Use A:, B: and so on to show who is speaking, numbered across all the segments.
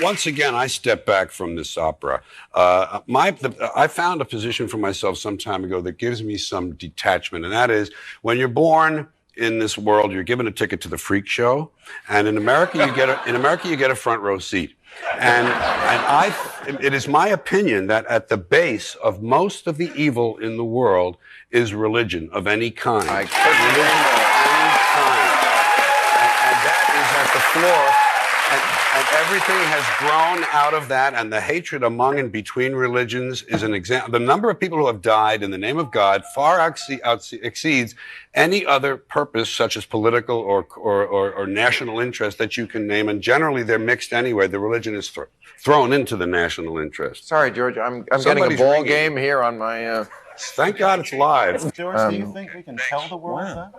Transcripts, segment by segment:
A: once again, I step back from this opera. I found a position for myself some time ago that gives me some detachment, and that is when you're born in this world, you're given a ticket to the freak show, and in America, you get a front row seat. It is my opinion that at the base of most of the evil in the world is religion of any kind. Religion of any kind. And that is at the floor. And everything has grown out of that, and the hatred among and between religions is an example. The number of people who have died in the name of God far exceeds any other purpose, such as political or national interest that you can name. And generally, they're mixed anyway. The religion is thrown into the national interest.
B: Sorry, George, I'm getting a ball game here on my...
A: Thank God it's live.
C: George, do you think we can tell the world that?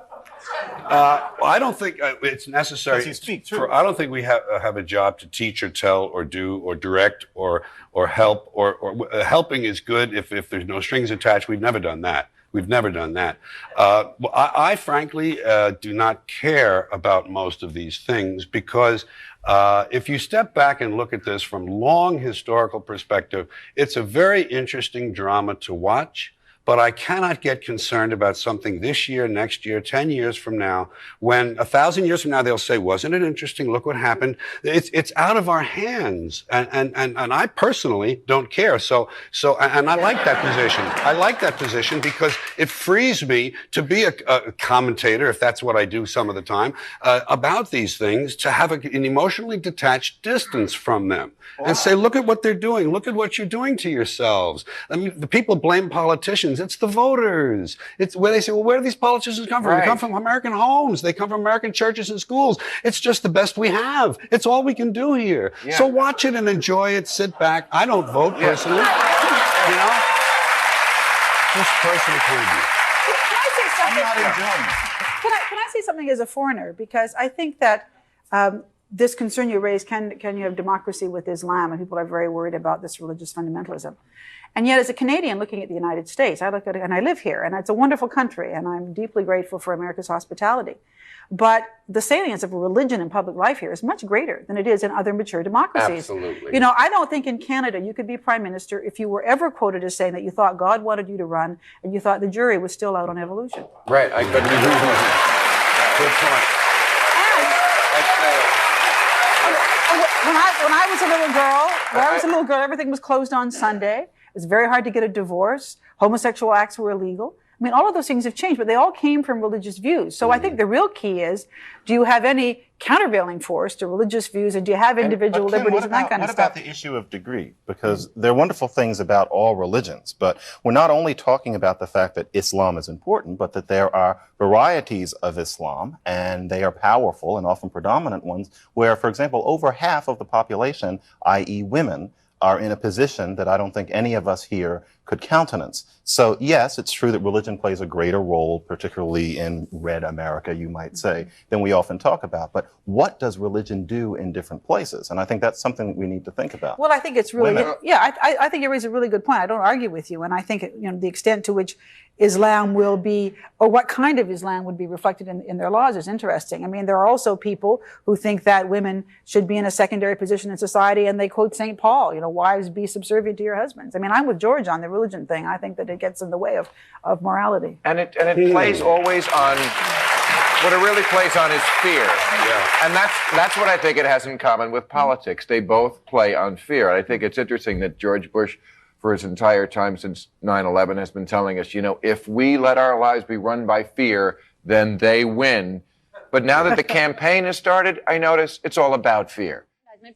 A: I don't think it's necessary.
C: Does he speak truth?
A: I don't think we have a job to teach or tell or do or direct or help or helping is good if there's no strings attached. We've never done that. We've never done that. I frankly do not care about most of these things because if you step back and look at this from long historical perspective, it's a very interesting drama to watch. But I cannot get concerned about something this year, next year, 10 years from now, when 1,000 years from now they'll say, wasn't it interesting? Look what happened. It's out of our hands. And I personally don't care. And I like that position. I like that position because it frees me to be a commentator, if that's what I do some of the time, about these things, to have an emotionally detached distance from them and say, look at what they're doing. Look at what you're doing to yourselves. I mean, the people blame politicians. It's the voters. It's where they say, well, where do these politicians come from? Right. They come from American homes. They come from American churches and schools. It's just the best we have. It's all we can do here. Yeah. So watch it and enjoy it. Sit back. I don't vote personally. You know? Just personal point of view.
D: Can I say something?
C: I'm not enjoying it.
D: Can I say something as a foreigner? Because I think that this concern you raised, can you have democracy with Islam? And people are very worried about this religious fundamentalism. And yet, as a Canadian looking at the United States, I look at it and I live here, and it's a wonderful country, and I'm deeply grateful for America's hospitality. But the salience of religion in public life here is much greater than it is in other mature democracies.
B: Absolutely.
D: You know, I don't think in Canada you could be prime minister if you were ever quoted as saying that you thought God wanted you to run and you thought the jury was still out on evolution.
B: Right, I couldn't agree with you. Good point.
D: When I was a little girl, everything was closed on Sunday. It was very hard to get a divorce. Homosexual acts were illegal. I mean, all of those things have changed, but they all came from religious views. So I think the real key is, do you have any countervailing force to religious views, and do you have individual liberties and that kind of stuff?
C: What about the issue of degree? Because there are wonderful things about all religions, but we're not only talking about the fact that Islam is important, but that there are varieties of Islam, and they are powerful and often predominant ones, where, for example, over half of the population, i.e. women, are in a position that I don't think any of us here could countenance. So yes, it's true that religion plays a greater role, particularly in red America, you might say, than we often talk about. But what does religion do in different places? And I think that's something that we need to think about.
D: Well, I think it's really, I think you raise a really good point. I don't argue with you. And I think, you know, the extent to which Islam will be, or what kind of Islam would be reflected in their laws is interesting. I mean, there are also people who think that women should be in a secondary position in society, and they quote St. Paul, you know, wives be subservient to your husbands. I mean, I'm with George on the religion thing. I think that it gets in the way of morality.
B: And it plays always on, what it really plays on is fear. Yeah. And that's what I think it has in common with politics. They both play on fear. And I think it's interesting that George Bush, for his entire time since 9/11, has been telling us, you know, if we let our lives be run by fear, then they win. But now that the campaign has started, I notice it's all about fear.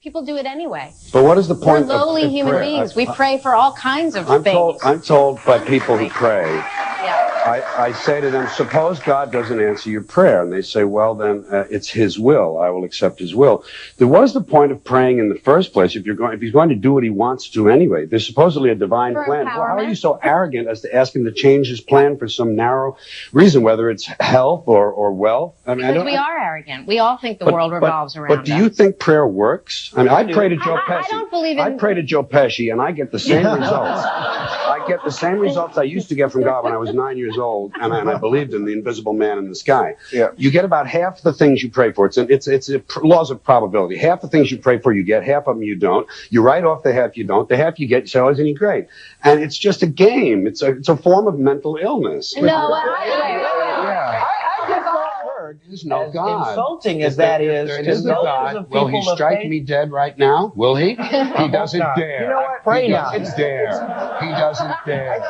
E: People do it anyway.
A: But what is the point?
E: We're lowly human beings. We pray for all kinds of things.
A: I'm told by people who pray,
E: Yeah.
A: I say to them, suppose God doesn't answer your prayer. And they say, well, then it's his will. I will accept his will. There was the point of praying in the first place if he's going to do what he wants to anyway. There's supposedly a divine plan. Well, how are you so arrogant as to ask him to change his plan for some narrow reason, whether it's health or wealth? I mean,
E: because we are arrogant. We all think the world revolves around us.
A: But do you think prayer works? I mean, I pray to Joe Pesci.
E: I don't believe in...
A: I pray to Joe Pesci, and I get the same results. I I get the same results I used to get from God when I was 9 years old, and I believed in the invisible man in the sky.
B: Yeah.
A: You get about half the things you pray for. It's laws of probability. Half the things you pray for, you get. Half of them you don't. You write off the half you don't. The half you get, you say, oh, isn't he great? And it's just a game. It's a form of mental illness.
E: No,
B: Yeah.
A: There's no
F: as
A: God.
F: insulting as that is,
A: There
F: to
A: is no
F: those
A: God.
F: of
A: Will he
F: people of
A: strike
F: faith-
A: me dead right now? Will he? He doesn't
F: not.
A: dare.
F: You know what? Pray
A: he
F: not.
A: doesn't dare. He doesn't dare.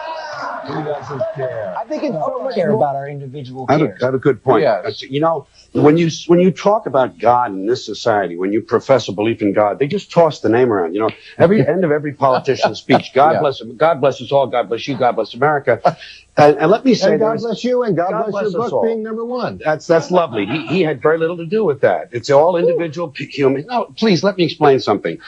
A: He doesn't dare.
F: I think it's so much care about our individual
A: I
F: cares.
A: have a good point.
B: Yes.
A: You know, when you talk about God in this society, when you profess a belief in God, they just toss the name around. You know, every end of every politician's speech, God bless him, God bless us all, God bless you, God bless America. And let me say,
G: God bless you, and God bless your
A: us
G: book
A: all.
G: being #1.
A: That's lovely. He had very little to do with that. It's all individual human. No, please let me explain something.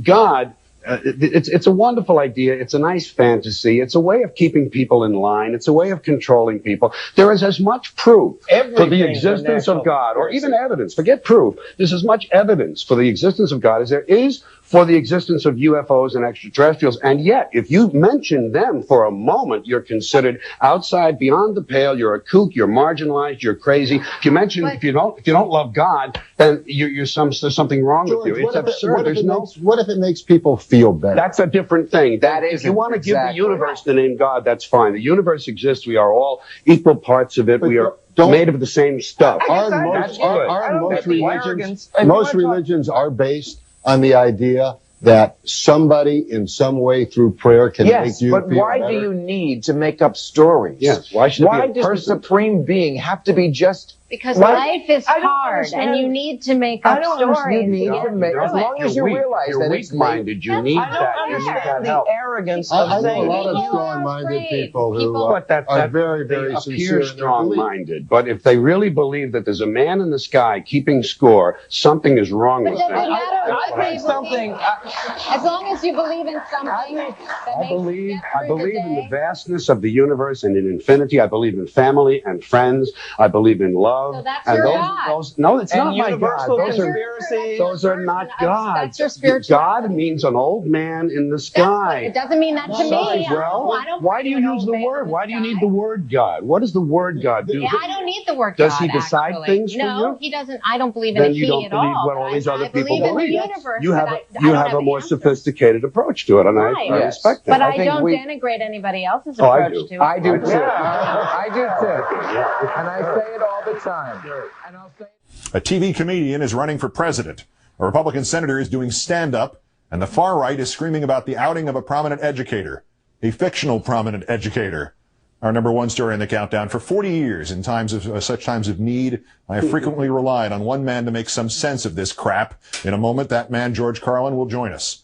A: God. It's a wonderful idea. It's a nice fantasy. It's a way of keeping people in line. It's a way of controlling people. There is as much proof for the
F: Everything's a
A: existence of
F: national
A: God, or even
F: conspiracy.
A: evidence. Forget proof. There's as much evidence for the existence of God as there is for the existence of UFOs and extraterrestrials. And yet, if you mention them for a moment, you're considered outside, beyond the pale. You're a kook. You're marginalized. You're crazy. If you mention, if you don't love God, then there's something wrong with you. It's absurd.
G: What if it makes people feel better?
A: That's a different thing.
B: That
A: If
B: is
A: you want to give the
B: exactly
A: universe the name God, that's fine. The universe exists. We are all equal parts of it.
G: But
A: we are
G: don't-
A: made of the same stuff.
G: Aren't
A: That's good.
G: most religions are based on the idea that somebody in some way through prayer can make
B: Yes,
G: you
B: but
G: feel
B: why
G: better?
B: do you need to make up stories?
A: Yes, why should it be
B: Why
A: a
B: does the
A: person?
B: supreme being have to be just?
E: because
B: Why-
E: life is
F: I don't
E: hard,
F: understand.
E: and you need to make
B: I
E: up
B: don't
E: stories.
B: understand. You
E: to
B: need
E: get
B: to make,
E: through
B: as
E: it.
B: long as you realize
A: You're
B: that it's
A: weak-minded. You need
F: I don't
A: that. You need that
F: understand the
A: help.
F: arrogance
G: I
F: of
G: know a
F: saying
G: lot of
E: People are
G: strong-minded
E: afraid.
G: people who
E: People-
A: But
G: are very, very
A: they
G: sincere
A: appear
G: in their belief.
A: strong-minded. But if they really believe that there's a man in the sky keeping score, something is wrong
E: But
A: with
E: does it
A: them.
E: matter what
F: I
E: they
F: think something.
E: believe? As long as you believe in something that makes you get
A: I
E: through
A: believe
E: the
A: in the
E: day.
A: vastness of the universe and in infinity. I believe in family and friends. I believe in love.
E: So that's
A: and
E: your
A: those,
E: God.
A: no, it's
F: And
A: not my God.
F: universal
A: Those are,
F: conspiracy.
A: those are not God.
E: That's your spiritual.
A: God means an old man in the
E: It
A: sky.
E: doesn't mean that to me.
A: Well,
E: I don't
A: why do you
E: believe in
A: use the
E: old man
A: word?
E: in
A: Why do you need
E: sky.
A: the word God? What does the word God do?
E: Yeah, I don't need the word
A: Does
E: God.
A: he decide
E: actually.
A: things for
E: No,
A: you?
E: he doesn't. I don't believe in
A: Then
E: a
A: you
E: he
A: don't
E: at
A: believe
E: all.
A: what all these other
E: I
A: people
E: believe in the
A: believe.
E: universe.
A: You have
E: but
A: you
E: I don't
A: have a
E: the
A: more
E: answers.
A: sophisticated approach to it, and
E: Right.
A: I
B: Yes.
A: respect
E: But
A: that.
E: I
B: think
E: don't
B: we-
E: denigrate anybody else's
A: Oh, I
E: approach
A: do.
E: to it.
B: I do too.
F: Yeah.
B: I do too. And I say it all the time. And I'll say.
H: A TV comedian is running for president. A Republican senator is doing stand-up, and the far right is screaming about the outing of a prominent educator, a fictional prominent educator. Our #1 story in the countdown. For 40 years, in times of such times of need, I have frequently relied on one man to make some sense of this crap. In a moment, that man, George Carlin, will join us.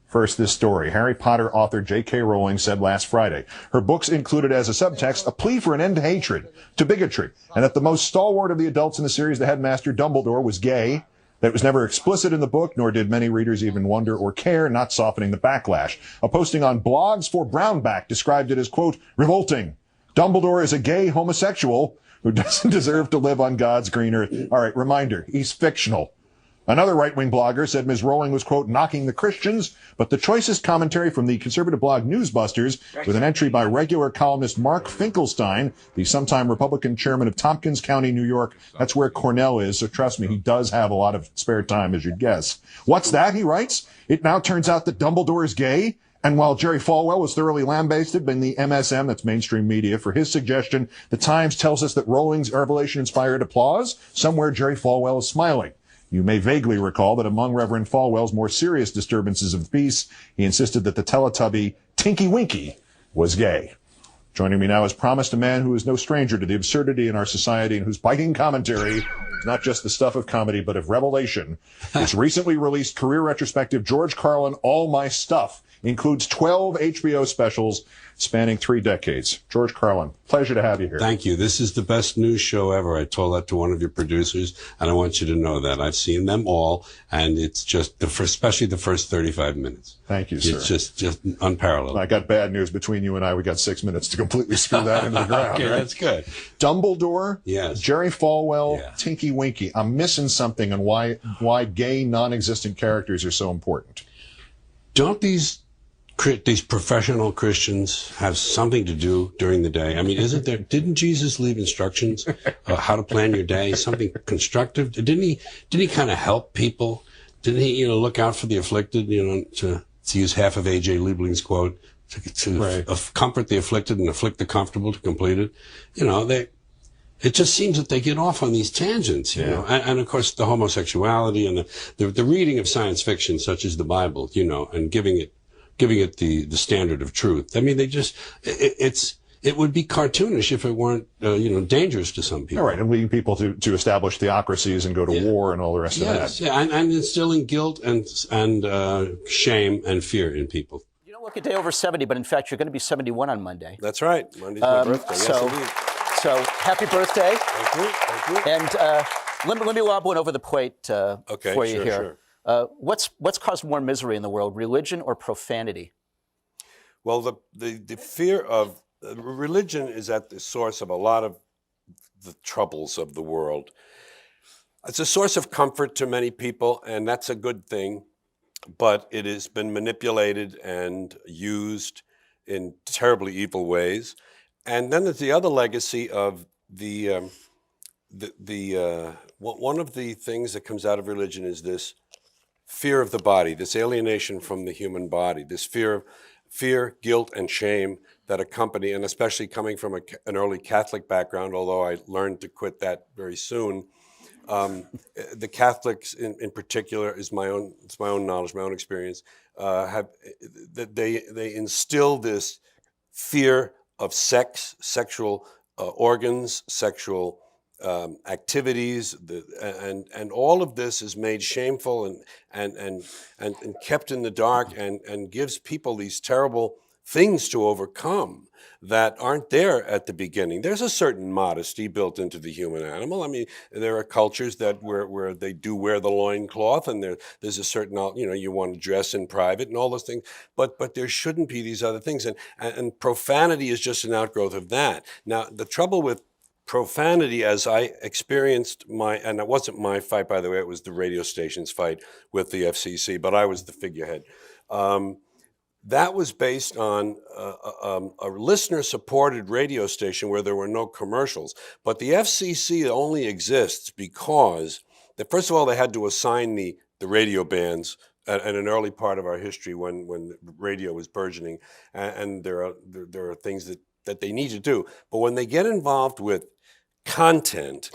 H: First, this story. Harry Potter author J.K. Rowling said last Friday her books included as a subtext a plea for an end to hatred, to bigotry, and that the most stalwart of the adults in the series, the headmaster Dumbledore, was gay. That it was never explicit in the book, nor did many readers even wonder or care, not softening the backlash. A posting on Blogs for Brownback described it as, quote, revolting. Dumbledore is a gay homosexual who doesn't deserve to live on God's green earth. All right, reminder, he's fictional. Another right-wing blogger said Ms. Rowling was, quote, knocking the Christians, but the choicest commentary from the conservative blog Newsbusters, with an entry by regular columnist Mark Finkelstein, the sometime Republican chairman of Tompkins County, New York. That's where Cornell is, so trust me, he does have a lot of spare time, as you'd guess. What's that, he writes? It now turns out that Dumbledore is gay? And while Jerry Falwell was thoroughly lambasted by the MSM, that's mainstream media, for his suggestion, the Times tells us that Rowling's revelation inspired applause. Somewhere Jerry Falwell is smiling. You may vaguely recall that among Reverend Falwell's more serious disturbances of the peace, he insisted that the Teletubby Tinky Winky was gay. Joining me now, as promised, a man who is no stranger to the absurdity in our society and whose biting commentary is not just the stuff of comedy, but of revelation. His recently released career retrospective, George Carlin, All My Stuff, includes 12 HBO specials spanning 3 decades. George Carlin, pleasure to have you here.
I: Thank you. This is the best news show ever. I told that to one of your producers, and I want you to know that. I've seen them all, and it's just, especially the first 35 minutes.
H: Thank you, sir.
I: It's just unparalleled.
H: I got bad news between you and I. We got 6 minutes to completely screw that into the ground.
I: Okay,
H: right?
I: that's good.
H: Dumbledore,
I: Yes.
H: Jerry Falwell,
I: Yeah.
H: Tinky Winky. I'm missing something on why gay, non-existent characters are so important.
I: Don't these these professional Christians have something to do during the day. I mean, didn't Jesus leave instructions how to plan your day, something constructive? Didn't he kind of help people? Didn't he, look out for the afflicted, to use half of A.J. Liebling's quote, to comfort the afflicted and afflict the comfortable to complete it? It just seems that they get off on these tangents, you know, and of course the homosexuality and the reading of science fiction, such as the Bible, and giving it the standard of truth. I mean, it would be cartoonish if it weren't, dangerous to some people.
H: All right, and leading people to establish theocracies and go to war and all the rest of that.
I: Yeah, and instilling guilt and shame and fear in people.
J: You don't look a day over 70, but in fact, you're going to be 71 on Monday.
I: That's right. Monday's my birthday. Yes, indeed.
J: So happy birthday.
I: Thank you. Thank you.
J: And let me lob one over the plate for you here.
I: Sure.
J: What's caused more misery in the world, religion or profanity?
I: Well, the fear of religion is at the source of a lot of the troubles of the world. It's a source of comfort to many people, and that's a good thing, but it has been manipulated and used in terribly evil ways. And then there's the other legacy of one of the things that comes out of religion is this fear of the body, this alienation from the human body, this fear, guilt, and shame that accompany, and especially coming from an early Catholic background, although I learned to quit that very soon. The Catholics, in particular, it's my own knowledge, my own experience, they instill this fear of sex, sexual organs, sexual activities, and all of this is made shameful and kept in the dark and gives people these terrible things to overcome that aren't there at the beginning. There's a certain modesty built into the human animal. I mean, there are cultures that where they do wear the loincloth, and there's a certain, you want to dress in private and all those things, but there shouldn't be these other things. And profanity is just an outgrowth of that. Now, the trouble with profanity, as I experienced and it wasn't my fight, by the way, it was the radio station's fight with the FCC, but I was the figurehead. That was based on a listener-supported radio station where there were no commercials. But the FCC only exists because, first of all, they had to assign the radio bands at an early part of our history when radio was burgeoning, and there are things that they need to do. But when they get involved with content,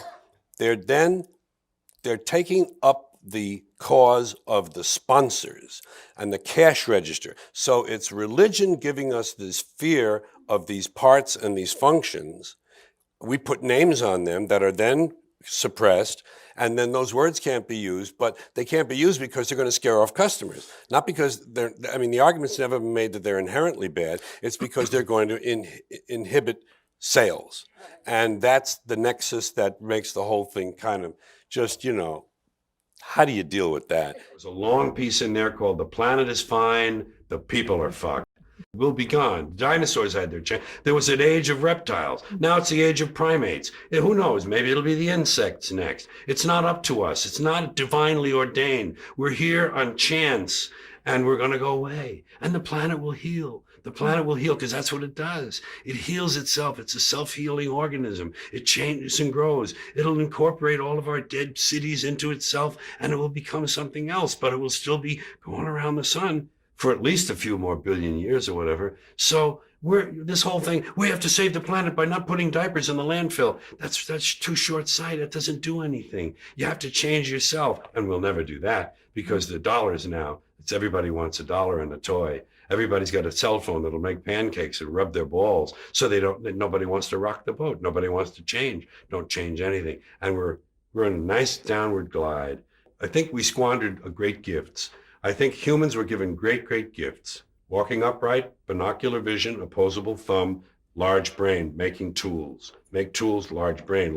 I: they're taking up the cause of the sponsors and the cash register. So it's religion giving us this fear of these parts and these functions. We put names on them that are then suppressed, and then those words can't be used, but they can't be used because they're going to scare off customers. Not because the argument's never been made that they're inherently bad. It's because they're going to inhibit sales. And that's the nexus that makes the whole thing kind of just, how do you deal with that? There's a long piece in there called "The Planet is Fine, the People are Fucked." We'll be gone. Dinosaurs had their chance. There was an age of reptiles. Now it's the age of primates. Who knows? Maybe it'll be the insects next. It's not up to us. It's not divinely ordained. We're here on chance, and we're going to go away. And the planet will heal. The planet will heal because that's what it does. It heals itself. It's a self-healing organism. It changes and grows. It'll incorporate all of our dead cities into itself, and it will become something else, but it will still be going around the sun for at least a few more billion years or whatever. So this whole thing, we have to save the planet by not putting diapers in the landfill. That's too short-sighted. It doesn't do anything. You have to change yourself, and we'll never do that because the dollars now, everybody wants $1 and a toy. Everybody's got a cell phone that'll make pancakes and rub their balls. So nobody wants to rock the boat. Nobody wants to change. Don't change anything. And we're in a nice downward glide. I think we squandered great gifts. I think humans were given great, great gifts. Walking upright, binocular vision, opposable thumb, large brain, making tools. Make tools, large brain,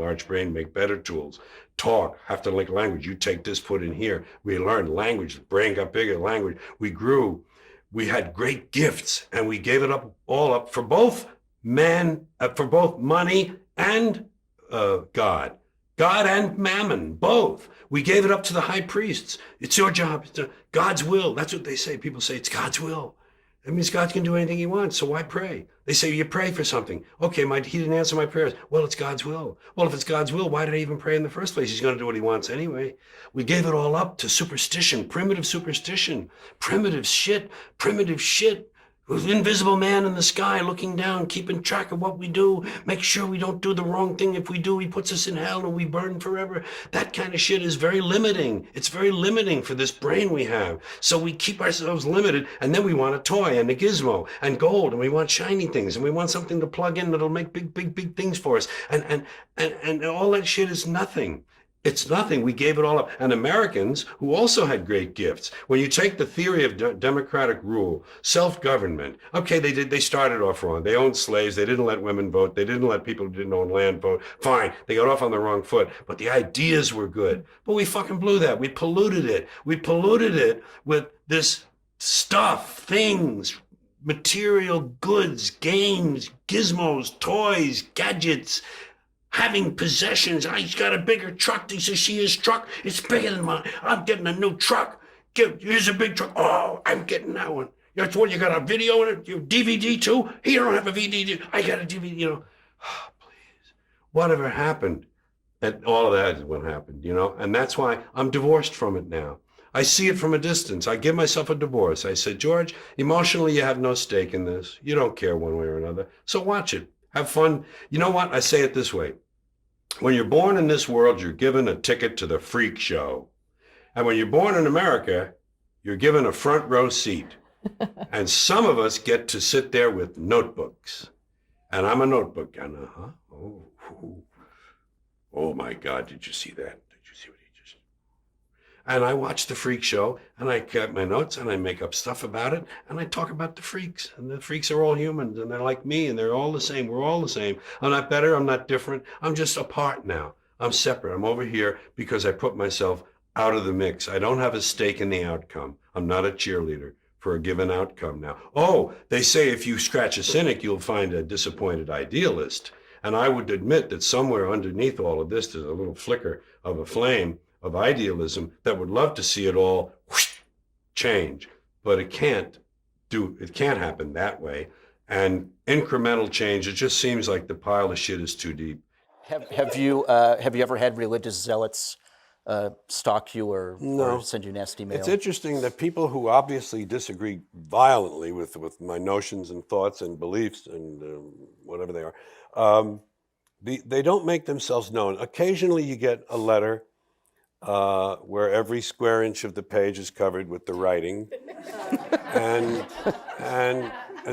I: make better tools. Talk, have to like language. You take this, put in here. We learned language, the brain got bigger, language. We grew. We had great gifts, and we gave it all up for both money and God and mammon, both. We gave it up to the high priests. It's your job. It's God's will. That's what they say. People say it's God's will. It means God can do anything he wants, so why pray? They say, you pray for something. Okay, he didn't answer my prayers. Well, it's God's will. Well, if it's God's will, why did I even pray in the first place? He's going to do what he wants anyway. We gave it all up to superstition, primitive shit. Invisible man in the sky looking down, keeping track of what we do, make sure we don't do the wrong thing. If we do, he puts us in hell and we burn forever. That kind of shit is very limiting. It's very limiting for this brain we have. So we keep ourselves limited, and then we want a toy and a gizmo and gold, and we want shiny things, and we want something to plug in that'll make big things for us. And all that shit is nothing. It's nothing. We gave it all up. And Americans, who also had great gifts, when you take the theory of democratic rule, self-government, okay, they started off wrong. They owned slaves. They didn't let women vote. They didn't let people who didn't own land vote. Fine. They got off on the wrong foot. But the ideas were good. But we fucking blew that. We polluted it. We polluted it with this stuff, things, material goods, games, gizmos, toys, gadgets, having possessions. He's got a bigger truck. He says, see his truck? It's bigger than mine. I'm getting a new truck. Here's a big truck. Oh, I'm getting that one. That's what you got, a video in it? You DVD too? He don't have a DVD. I got a DVD, you know. Oh, please. Whatever happened? And all of that is what happened, you know? And that's why I'm divorced from it now. I see it from a distance. I give myself a divorce. I said, George, emotionally, you have no stake in this. You don't care one way or another. So watch it. Have fun. You know what? I say it this way. When you're born in this world, you're given a ticket to the freak show. And when you're born in America, you're given a front row seat. And some of us get to sit there with notebooks. And I'm a notebook. And oh my God, did you see that? Did you see what he just... And I watch the freak show, and I get my notes, and I make up stuff about it, and I talk about the freaks. And the freaks are all humans, and they're like me, and they're all the same. We're all the same. I'm not better. I'm not different. I'm just apart now. I'm separate. I'm over here because I put myself out of the mix. I don't have a stake in the outcome. I'm not a cheerleader for a given outcome now. Oh, they say if you scratch a cynic, you'll find a disappointed idealist. And I would admit that somewhere underneath all of this, there's a little flicker of a flame of idealism that would love to see it all whoosh, change, but it can't happen that way. And incremental change, it just seems like the pile of shit is too deep.
J: Have you ever had religious zealots stalk you or send you nasty mail?
I: It's interesting that people who obviously disagree violently with my notions and thoughts and beliefs and whatever they are, they don't make themselves known. Occasionally you get a letter where every square inch of the page is covered with the writing, and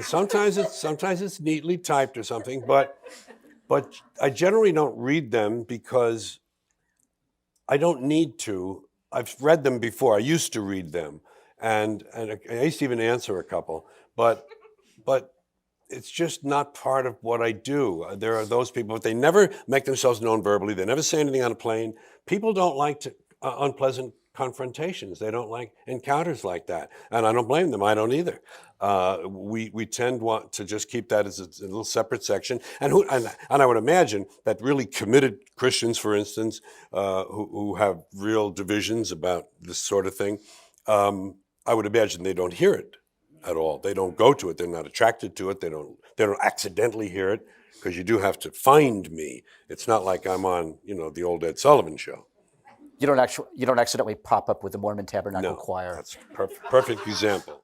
I: sometimes it's neatly typed or something, but I generally don't read them because I don't need to. I've read them before. I used to read them, and I used to even answer a couple, but it's just not part of what I do. There are those people, but they never make themselves known verbally. They never say anything on a plane. People don't like unpleasant confrontations. They don't like encounters like that. And I don't blame them. I don't either. We tend to just keep that as a little separate section. And I would imagine that really committed Christians, for instance, who have real divisions about this sort of thing, I would imagine they don't hear it at all. They don't go to it. They're not attracted to it. They don't accidentally hear it, because you do have to find me. It's not like I'm on, the old Ed Sullivan show.
J: You don't accidentally pop up with the Mormon Tabernacle Choir.
I: That's a perfect example.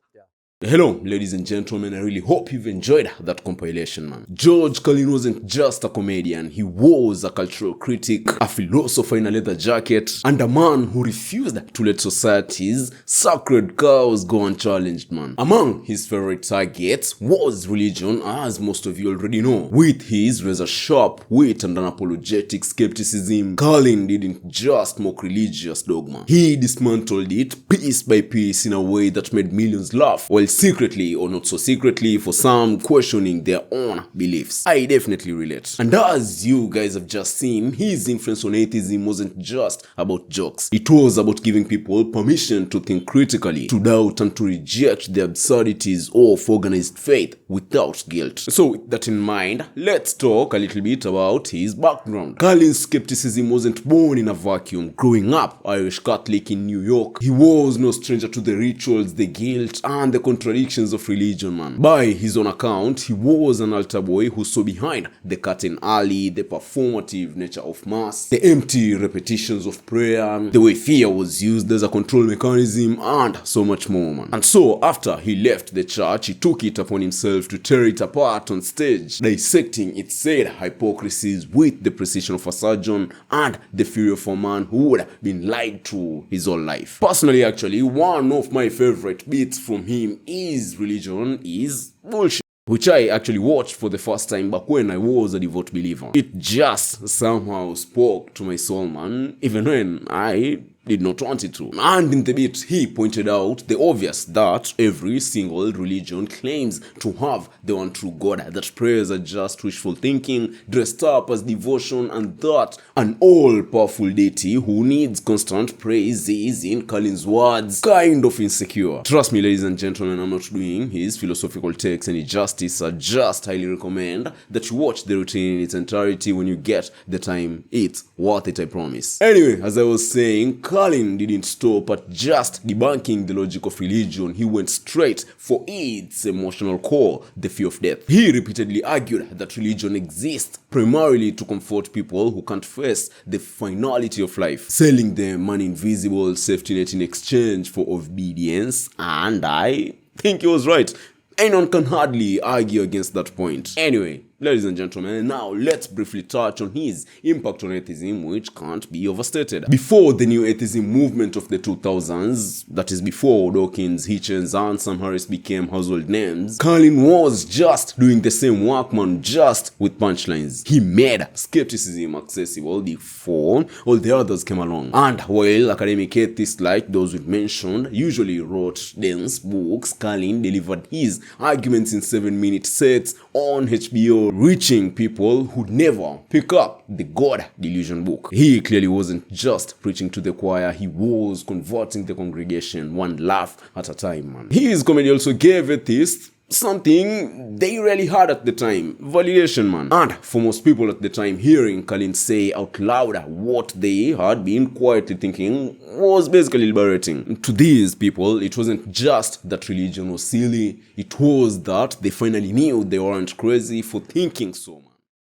K: Hello, ladies and gentlemen. I really hope you've enjoyed that compilation, man. George Carlin wasn't just a comedian. He was a cultural critic, a philosopher in a leather jacket, and a man who refused to let society's sacred cows go unchallenged, man. Among his favorite targets was religion, as most of you already know. With his razor-sharp wit and unapologetic skepticism, Carlin didn't just mock religious dogma. He dismantled it piece by piece in a way that made millions laugh, while secretly, or not so secretly, for some questioning their own beliefs. I definitely relate. And as you guys have just seen, his influence on atheism wasn't just about jokes. It was about giving people permission to think critically, to doubt and to reject the absurdities of organized faith without guilt. So with that in mind, let's talk a little bit about his background. Carlin's skepticism wasn't born in a vacuum. Growing up Irish Catholic in New York, he was no stranger to the rituals, the guilt, and the contradictions of religion, man. By his own account, he was an altar boy who saw behind the curtain alley, the performative nature of mass, the empty repetitions of prayer, the way fear was used as a control mechanism, and so much more, man. And so, after he left the church, he took it upon himself to tear it apart on stage, dissecting its said hypocrisies with the precision of a surgeon and the fury of a man who would have been lied to his whole life. Personally, actually, one of my favorite bits from him is religion is bullshit, which I actually watched for the first time back when I was a devout believer. It just somehow spoke to my soul, man, even when I did not want it to. And in the bit, he pointed out the obvious that every single religion claims to have the one true God, that prayers are just wishful thinking dressed up as devotion, and that an all-powerful deity who needs constant praise is, in Carlin's words, kind of insecure. Trust me, ladies and gentlemen, I'm not doing his philosophical takes any justice. I just highly recommend that you watch the routine in its entirety when you get the time. It's worth it, I promise. Anyway, as I was saying, Carlin didn't stop at just debunking the logic of religion. He went straight for its emotional core, the fear of death. He repeatedly argued that religion exists primarily to comfort people who can't face the finality of life, selling them an invisible safety net in exchange for obedience, and I think he was right. Anyone can hardly argue against that point. Anyway, ladies and gentlemen, now let's briefly touch on his impact on atheism, which can't be overstated. Before the new atheism movement of the 2000s, that is before Dawkins, Hitchens, and Sam Harris became household names, Carlin was just doing the same work, man, just with punchlines. He made skepticism accessible before all the others came along. And while academic atheists like those we've mentioned usually wrote dense books, Carlin delivered his arguments in 7-minute sets on HBO, reaching people who'd never pick up the God Delusion book. He clearly wasn't just preaching to the choir, he was converting the congregation one laugh at a time, man. His comedy also gave atheists something they really had at the time: validation, man. And for most people at the time, hearing Carlin say out loud what they had been quietly thinking was basically liberating. To these people, it wasn't just that religion was silly, it was that they finally knew they weren't crazy for thinking so.